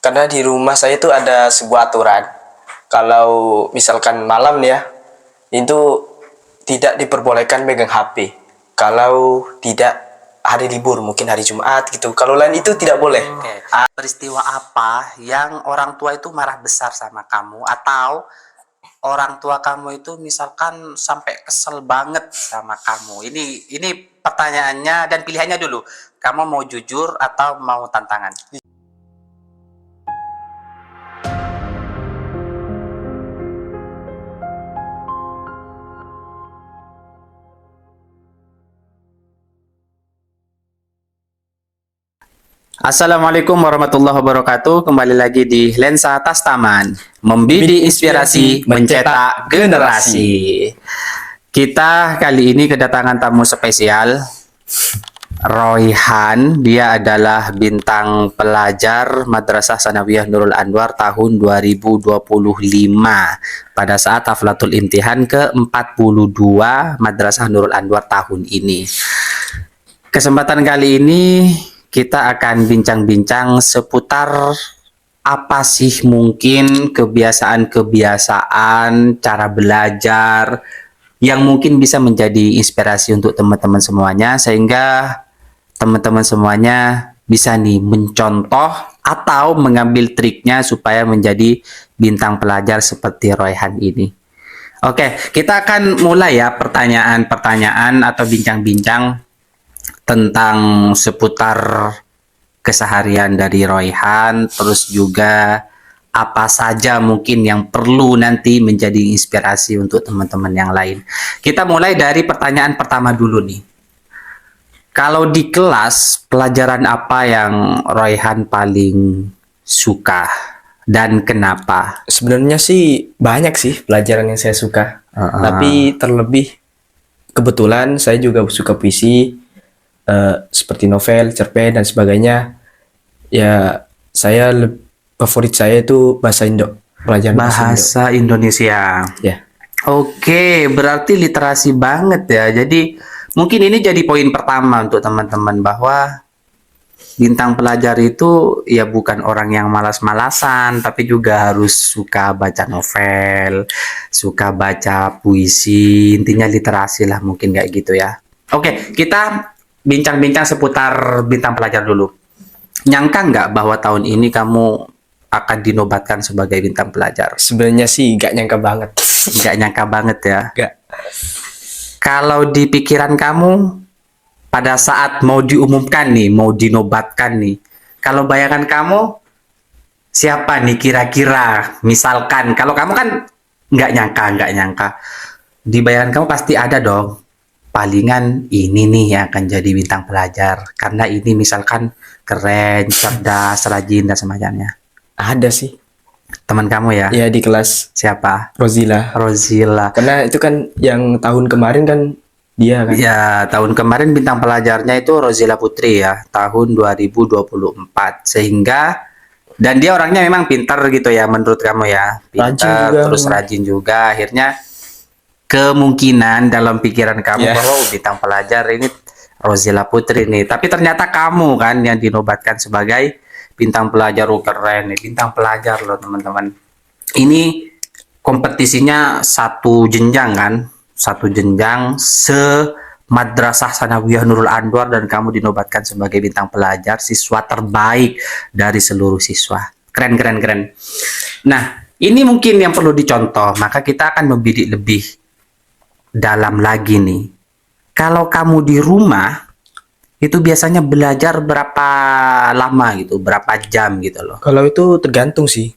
Karena di rumah saya itu ada sebuah aturan. Kalau misalkan malam nih ya, itu tidak diperbolehkan megang HP. Kalau tidak hari libur, mungkin hari Jumat gitu. Kalau lain itu tidak boleh. Oke. Peristiwa apa yang orang tua itu marah besar sama kamu, atau orang tua kamu itu misalkan sampai kesel banget sama kamu? Ini pertanyaannya dan pilihannya dulu. Kamu mau jujur atau mau tantangan? Assalamualaikum warahmatullahi wabarakatuh. Kembali lagi di Lensa Tas Taman, membidik inspirasi, mencetak generasi. Kita kali ini kedatangan tamu spesial, Royhan. Dia adalah bintang pelajar Madrasah Sanawiyah Nurul Anwar tahun 2025 pada saat Haflatul Imtihan ke-42 Madrasah Nurul Anwar tahun ini. Kesempatan kali ini kita akan bincang-bincang seputar apa sih mungkin kebiasaan-kebiasaan, cara belajar yang mungkin bisa menjadi inspirasi untuk teman-teman semuanya, sehingga teman-teman semuanya bisa nih mencontoh atau mengambil triknya supaya menjadi bintang pelajar seperti Royhan ini. Oke, kita akan mulai ya pertanyaan-pertanyaan atau bincang-bincang tentang seputar keseharian dari Royhan, terus juga apa saja mungkin yang perlu nanti menjadi inspirasi untuk teman-teman yang lain. Kita mulai dari pertanyaan pertama dulu nih. Kalau di kelas, pelajaran apa yang Royhan paling suka dan kenapa? Sebenarnya sih banyak sih pelajaran yang saya suka. Tapi terlebih kebetulan saya juga suka puisi, seperti novel, cerpen dan sebagainya. Ya, favorit saya itu bahasa Indo, pelajaran Bahasa Indonesia. Ya. Oke, berarti literasi banget ya. Jadi mungkin ini jadi poin pertama untuk teman-teman, bahwa bintang pelajar itu ya bukan orang yang malas-malasan, tapi juga harus suka baca novel, suka baca puisi, intinya literasi lah, mungkin kayak gitu ya. Oke, kita bincang-bincang seputar bintang pelajar dulu. Nyangka nggak bahwa tahun ini kamu akan dinobatkan sebagai bintang pelajar? Sebenarnya sih gak nyangka banget. Nggak nyangka banget ya. Gak. Kalau di pikiran kamu pada saat mau diumumkan nih, mau dinobatkan nih, kalau bayangan kamu siapa nih kira-kira? Misalkan kalau kamu kan nggak nyangka, di bayangan kamu pasti ada dong, palingan ini nih yang akan jadi bintang pelajar karena ini misalkan keren, cerdas, rajin dan semacamnya. Ada sih. Teman kamu ya? Ya, di kelas. Siapa? Rozila. Karena itu kan yang tahun kemarin kan dia kan. Ya, tahun kemarin bintang pelajarnya itu Rozila Putri ya, tahun 2024. Sehingga, dan dia orangnya memang pintar gitu ya menurut kamu ya. Pintar, terus rajin juga. Akhirnya kemungkinan dalam pikiran kamu bahwa bintang pelajar ini Rozila Putri nih. Tapi ternyata kamu kan yang dinobatkan sebagai bintang pelajar. Keren nih, bintang pelajar loh teman-teman. Ini kompetisinya satu jenjang kan, satu jenjang Madrasah Sanawiyah Nurul Anwar, dan kamu dinobatkan sebagai bintang pelajar, siswa terbaik dari seluruh siswa. Keren. Nah, ini mungkin yang perlu dicontoh, maka kita akan membidik lebih dalam lagi nih. Kalau kamu di rumah itu biasanya belajar berapa lama gitu, berapa jam gitu loh? Kalau itu tergantung sih.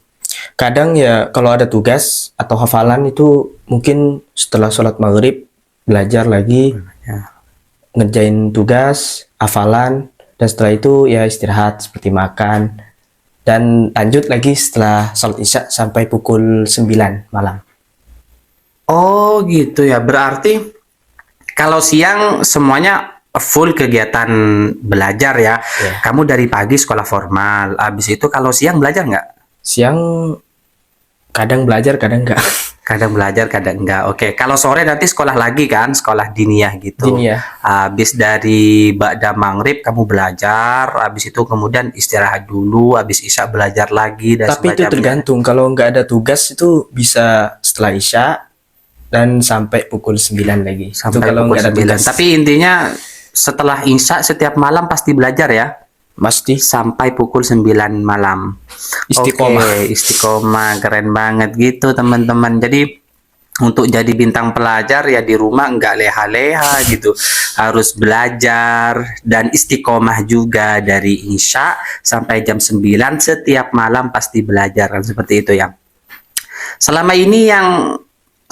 Kadang ya kalau ada tugas atau hafalan itu mungkin setelah sholat maghrib belajar lagi, ngerjain tugas, hafalan, dan setelah itu ya istirahat seperti makan, dan lanjut lagi setelah sholat isya sampai pukul 9 malam. Oh gitu ya, berarti kalau siang semuanya full kegiatan belajar ya. Kamu dari pagi sekolah formal, habis itu kalau siang belajar nggak? Siang kadang belajar, kadang nggak. Kadang belajar, kadang enggak. Oke, kalau sore nanti sekolah lagi kan, sekolah diniyah gitu. Diniyah. Habis dari ba'da maghrib kamu belajar, habis itu kemudian istirahat dulu, habis isya belajar lagi dan Tapi itu semacamnya. tergantung, kalau nggak ada tugas itu bisa setelah isya dan sampai pukul 9 lagi. Sampai itu kalau pukul nggak ada 9. tugas. Tapi intinya setelah isya setiap malam pasti belajar ya. Pasti Sampai pukul 9 malam. Istiqomah. Oke, istiqomah, keren banget gitu teman-teman. Jadi untuk jadi bintang pelajar ya di rumah nggak leha-leha gitu. Harus belajar dan istiqomah juga dari isya sampai jam 9 setiap malam pasti belajar kan, seperti itu ya. Selama ini yang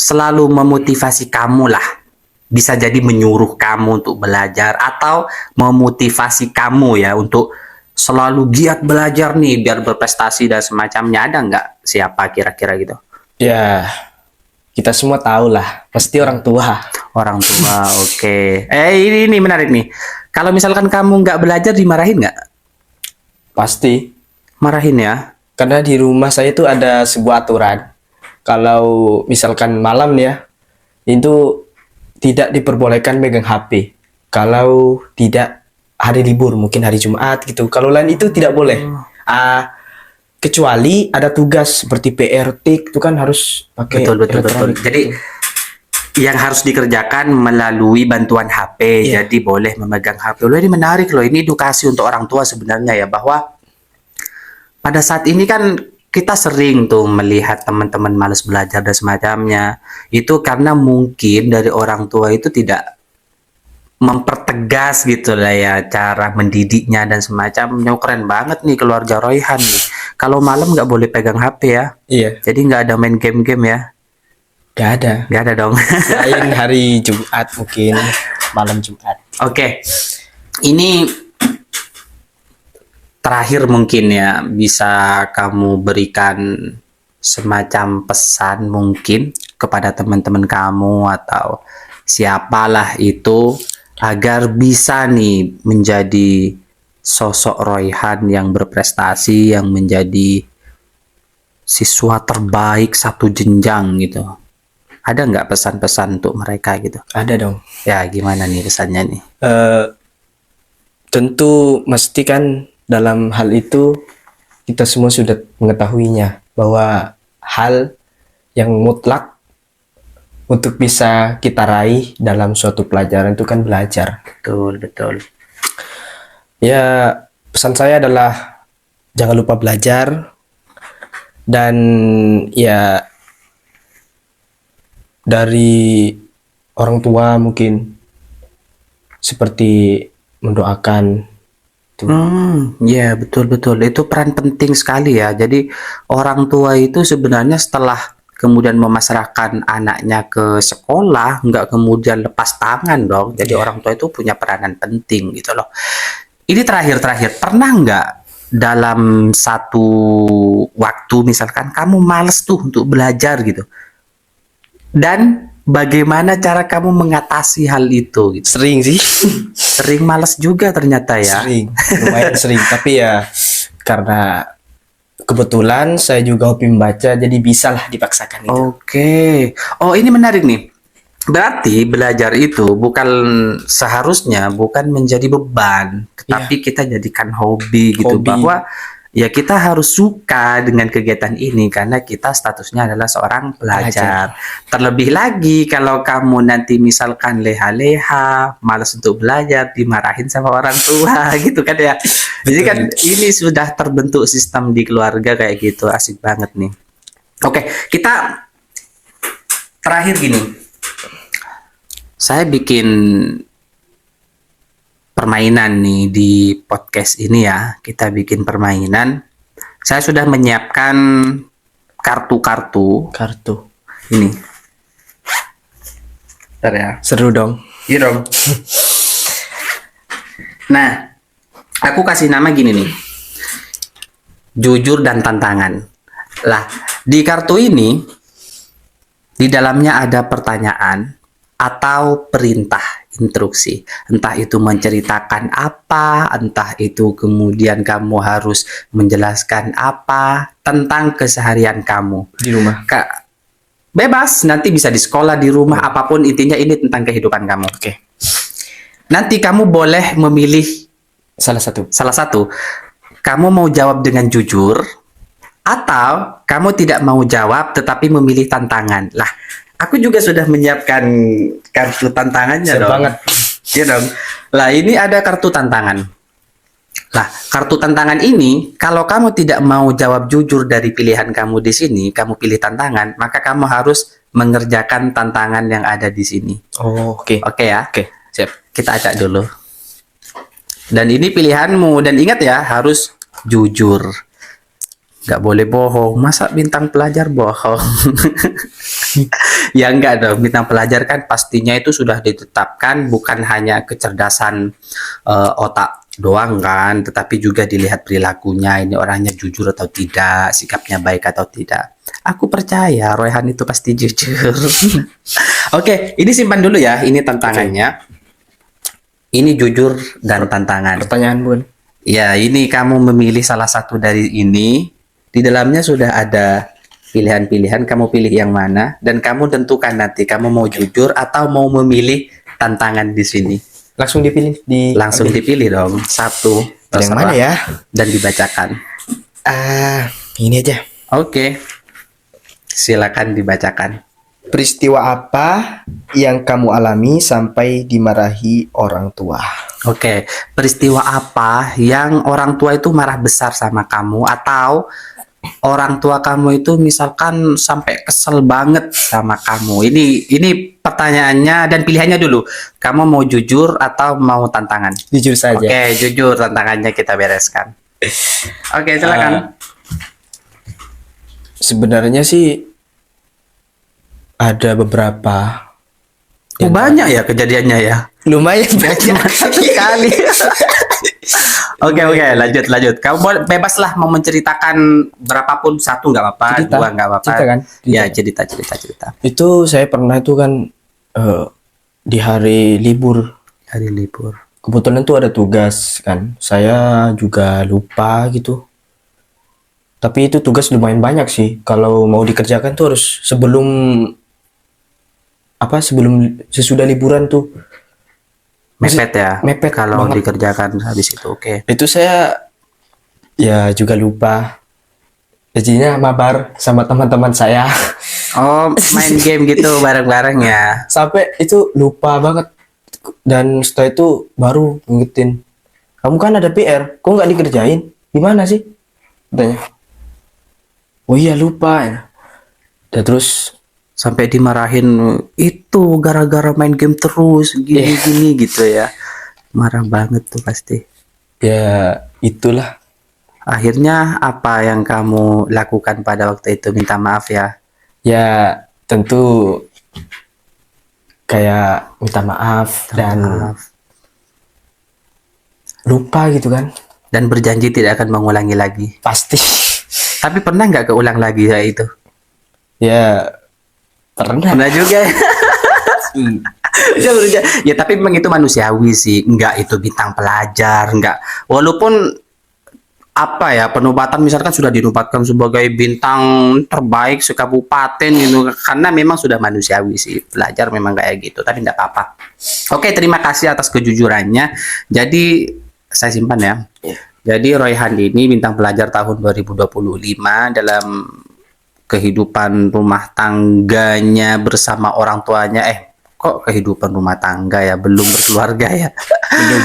selalu memotivasi kamu lah, bisa jadi menyuruh kamu untuk belajar atau memotivasi kamu ya untuk selalu giat belajar nih biar berprestasi dan semacamnya, ada nggak? Siapa kira-kira gitu? ya, kita semua tahu lah, pasti orang tua. Orang tua. Oke. Ini menarik nih. Kalau misalkan kamu nggak belajar dimarahin nggak? Pasti, Marahin ya. karena di rumah saya itu ada sebuah aturan. Kalau misalkan malam ya, itu tidak diperbolehkan megang HP. Kalau tidak hari libur, mungkin hari Jumat gitu. Kalau lain itu tidak boleh. Kecuali ada tugas seperti PRT itu kan harus pakai Betul. elektronik. Jadi yang harus dikerjakan melalui bantuan HP. Iya. Jadi boleh memegang HP. Loh, ini menarik loh. Ini edukasi untuk orang tua sebenarnya ya, bahwa pada saat ini kan kita sering tuh melihat teman-teman malas belajar dan semacamnya. Itu karena mungkin dari orang tua itu tidak mempertegas gitu lah ya cara mendidiknya dan semacamnya. Keren banget nih keluarga Royhan nih. Kalau malam nggak boleh pegang HP ya. Iya, Jadi nggak ada main game-game ya. nggak ada. Nggak ada dong. Selain hari Jumat mungkin malam Jumat. Oke. Ini terakhir mungkin ya, bisa kamu berikan semacam pesan mungkin kepada teman-teman kamu atau siapalah itu agar bisa nih menjadi sosok Royhan yang berprestasi, yang menjadi siswa terbaik satu jenjang gitu. Ada nggak pesan-pesan untuk mereka gitu? Ada dong. Ya gimana nih pesannya nih? Tentu mesti kan dalam hal itu kita semua sudah mengetahuinya bahwa hal yang mutlak untuk bisa kita raih dalam suatu pelajaran itu kan belajar. Betul. Ya, pesan saya adalah jangan lupa belajar dan ya dari orang tua mungkin seperti mendoakan. Ya betul. Itu peran penting sekali ya. Jadi orang tua itu sebenarnya setelah kemudian memasrahkan anaknya ke sekolah, nggak kemudian lepas tangan dong. Jadi orang tua itu punya peranan penting gitu loh. Ini terakhir, pernah nggak dalam satu waktu misalkan kamu males tuh untuk belajar gitu? Dan bagaimana cara kamu mengatasi hal itu gitu? Sering sih. Sering males juga ternyata ya. Sering, lumayan sering. Tapi ya karena kebetulan saya juga hobi membaca, jadi bisalah dipaksakan itu. Oke. Oh, ini menarik nih. Berarti belajar itu seharusnya bukan menjadi beban, tetapi kita jadikan hobi gitu. Hobi. Bahwa ya kita harus suka dengan kegiatan ini karena kita statusnya adalah seorang pelajar. Terlebih lagi kalau kamu nanti misalkan leha-leha, malas untuk belajar, dimarahin sama orang tua gitu kan ya. Jadi kan ini sudah terbentuk sistem di keluarga kayak gitu. Asik banget nih. Oke, kita terakhir gini. Saya bikin permainan nih di podcast ini ya. Kita bikin permainan. Saya sudah menyiapkan kartu-kartu Kartu. ini. Bentar ya. Seru dong. Iya dong. Nah, aku kasih nama gini nih. Jujur dan tantangan. Lah, di kartu ini di dalamnya ada pertanyaan atau perintah instruksi. Entah itu menceritakan apa, entah itu kemudian kamu harus menjelaskan apa tentang keseharian kamu. Di rumah. Bebas, nanti bisa di sekolah, di rumah, apapun, intinya ini tentang kehidupan kamu. Oke. Nanti kamu boleh memilih Salah satu. salah satu. Kamu mau jawab dengan jujur, atau kamu tidak mau jawab tetapi memilih tantangan. Lah, aku juga sudah menyiapkan kartu tantangannya Siap dong. banget. Iya dong. Lah, ini ada kartu tantangan. Lah, kartu tantangan ini, kalau kamu tidak mau jawab jujur dari pilihan kamu di sini, kamu pilih tantangan, maka kamu harus mengerjakan tantangan yang ada di sini. Oh, oke. Oke ya? Oke, siap. Kita acak dulu. Dan ini pilihanmu. Dan ingat ya, harus jujur. Nggak boleh bohong. Masa bintang pelajar bohong? Ya enggak dong. Bintang pelajar kan pastinya itu sudah ditetapkan bukan hanya kecerdasan otak doang kan, tetapi juga dilihat perilakunya. Ini orangnya jujur atau tidak, sikapnya baik atau tidak. Aku percaya Royhan itu pasti jujur. Oke, ini simpan dulu ya. Ini tantangannya. Ini jujur dan tantangan. Pertanyaan, Bun. Ya, ini kamu memilih salah satu dari ini. Di dalamnya sudah ada pilihan-pilihan. Kamu pilih yang mana dan kamu tentukan nanti kamu mau jujur atau mau memilih tantangan di sini. Langsung dipilih Langsung dipilih dong. Satu. Yang mana terserah. ya? Dan dibacakan. Ini aja. Oke. Silakan dibacakan. Peristiwa apa yang kamu alami sampai dimarahi orang tua? Oke, peristiwa apa yang orang tua itu marah besar sama kamu, atau orang tua kamu itu misalkan sampai kesel banget sama kamu? Ini pertanyaannya dan pilihannya dulu. Kamu mau jujur atau mau tantangan? Jujur saja. Oke, jujur, tantangannya kita bereskan. Oke, silakan. Sebenarnya sih ada beberapa. Banyak ya kejadiannya ya. Lumayan banyak Sekali. Oke, lanjut. Kamu boleh bebaslah mau menceritakan berapapun, satu nggak apa-apa, Cerita. dua nggak apa-apa. Cerita kan? Ya, cerita. Itu saya pernah itu kan di hari libur. Hari libur. Kebetulan tuh ada tugas kan. Saya juga lupa gitu. Tapi itu tugas lumayan banyak sih. Kalau mau dikerjakan tuh harus sebelum sesudah liburan tuh. Mepet ya. Mepet kalau banget. dikerjakan habis itu. Oke. Itu saya ya juga lupa. Jadinya mabar sama teman-teman saya. Oh, main game gitu bareng-bareng ya. Sampai itu lupa banget. Dan setelah itu baru ngingetin. Kamu kan ada PR, kok nggak dikerjain? Gimana sih? Katanya. Oh iya lupa ya. Dan terus Sampai dimarahin, itu gara-gara main game terus gini gitu ya. Marah banget tuh pasti. ya itulah. Akhirnya apa yang kamu lakukan pada waktu itu? Minta maaf ya. Ya tentu kayak minta maaf dan Maaf. lupa gitu kan. Dan berjanji tidak akan mengulangi lagi. Pasti. Tapi pernah nggak keulang lagi ya itu? Ya pernah. Pernah juga. Ya, tapi memang itu manusiawi sih. Enggak itu bintang pelajar, enggak. Walaupun apa ya, penobatan misalkan sudah dinobatkan sebagai bintang terbaik sekabupaten gitu, karena memang sudah manusiawi sih, pelajar memang kayak gitu, tapi enggak apa-apa. Oke, terima kasih atas kejujurannya. Jadi saya simpan ya. Jadi Royhan ini bintang pelajar tahun 2025 dalam kehidupan rumah tangganya bersama orang tuanya. Kok kehidupan rumah tangga ya, belum berkeluarga ya.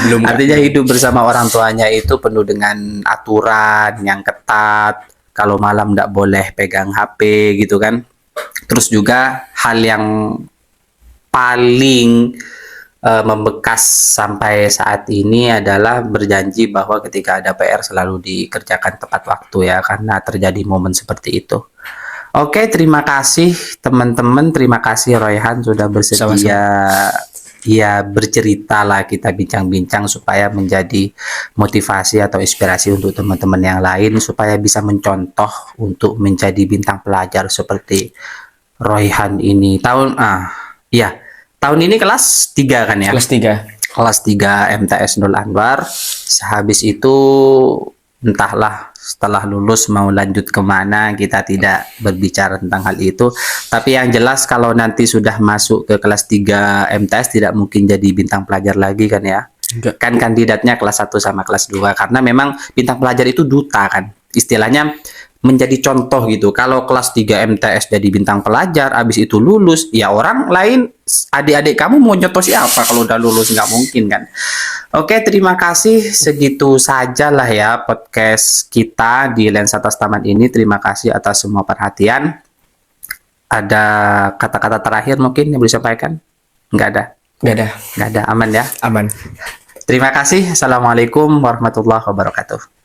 belum Artinya hidup bersama orang tuanya itu penuh dengan aturan yang ketat. Kalau malam nggak boleh pegang HP gitu kan. Terus juga hal yang paling membekas sampai saat ini adalah berjanji bahwa ketika ada PR selalu dikerjakan tepat waktu ya, karena terjadi momen seperti itu. Oke, terima kasih teman-teman, terima kasih Royhan sudah bersedia ya bercerita lah, kita bincang-bincang supaya menjadi motivasi atau inspirasi untuk teman-teman yang lain supaya bisa mencontoh untuk menjadi bintang pelajar seperti Royhan ini. Tahun ini kelas 3 kan ya? Kelas 3. Kelas 3 MTS Nurul Anwar. Sehabis itu entahlah setelah lulus mau lanjut kemana, kita tidak berbicara tentang hal itu. Tapi yang jelas kalau nanti sudah masuk ke kelas 3 MTS tidak mungkin jadi bintang pelajar lagi kan ya. Enggak. Kan kandidatnya kelas 1 sama kelas 2 karena memang bintang pelajar itu duta kan. Istilahnya menjadi contoh gitu. Kalau kelas 3 MTS jadi bintang pelajar, habis itu lulus, ya orang lain, adik-adik kamu mau nyotos siapa kalau udah lulus? Nggak mungkin kan. Oke, terima kasih. Segitu saja lah ya podcast kita di Lensa Atas Taman ini. Terima kasih atas semua perhatian. Ada kata-kata terakhir mungkin yang boleh disampaikan? Nggak ada? Nggak ada. Nggak ada, aman ya? Aman. Terima kasih. Assalamualaikum warahmatullahi wabarakatuh.